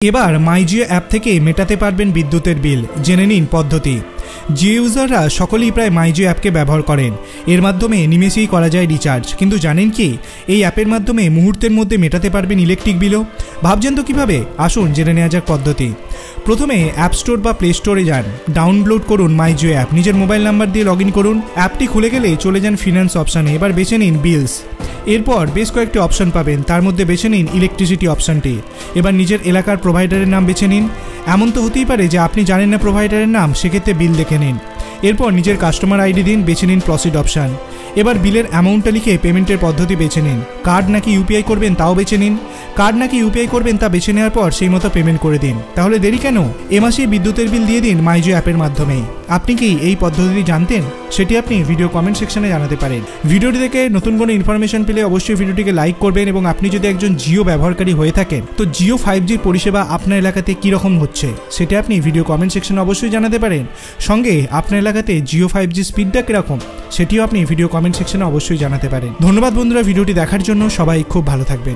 এবার মাইজিও অ্যাপ থেকে মেটাতে পারবেন বিদ্যুতের বিল। জেনে নিন পদ্ধতি। জিও ইউজাররা সকলেই প্রায় মাইজিও অ্যাপকে ব্যবহার করেন। এর মাধ্যমে নিমেষেই করা যায় রিচার্জ। কিন্তু জানেন কি, এই অ্যাপের মাধ্যমে মুহূর্তের মধ্যে মেটাতে পারবেন ইলেকট্রিক বিলও। ভাবছেন তো কীভাবে? আসুন জেনে নেওয়া যাক পদ্ধতি। প্রথমে অ্যাপ স্টোর বা প্লে স্টোরে যান, ডাউনলোড করুন মাইজিও অ্যাপ, নিজের মোবাইল নাম্বার দিয়ে লগ ইন করুন। অ্যাপটি খুলে গেলে চলে যান ফিনান্স অপশানে, এবার বেছে নিন বিলস। এরপর বেশ কয়েকটি অপশন পাবেন, তার মধ্যে বেছে নিন ইলেকট্রিসিটি অপশানটি। এবার নিজের এলাকার প্রোভাইডারের নাম বেছে নিন। এমন তো হতেই পারে যে আপনি জানেন না প্রোভাইডারের নাম, সেক্ষেত্রে বিল দেখে নিন। এরপর নিজের কাস্টমার আইডি দিন, বেছে নিন প্রসিড অপশান। এবার বিলের অ্যামাউন্টটা লিখে পেমেন্টের পদ্ধতি বেছে নিন। কার্ড নাকি ইউপিআই করবেন তাও বেছে নিন। কার্ড নাকি ইউপিআই করবেন তা বেছে নেওয়ার পর সেই মতো পেমেন্ট করে দিন। তাহলে দেরি কেন? এ মাসে বিদ্যুতের বিল দিয়ে দিন মাইজিও অ্যাপের মাধ্যমেই। আপনি কি এই পদ্ধতিটি জানতেন? সেটি আপনি ভিডিও কমেন্ট সেকশনে জানাতে পারেন। ভিডিওটি থেকে নতুন কোনো ইনফরমেশন পেলে অবশ্যই ভিডিওটিকে লাইক করবেন, এবং আপনি যদি একজন জিও ব্যবহারকারী হয়ে থাকেন তো জিও 5G পরিষেবা আপনার এলাকাতে কীরকম হচ্ছে সেটা আপনি ভিডিও কমেন্ট সেকশনে অবশ্যই জানাতে পারেন। সঙ্গে আপনার এলাকাতে জিও 5G স্পিডটা কীরকম সেটিও আপনি ভিডিও কমেন্ট সেকশনে অবশ্যই জানাতে পারেন। ধন্যবাদ বন্ধুরা ভিডিওটি দেখার জন্য। সবাই খুব ভালো থাকবেন।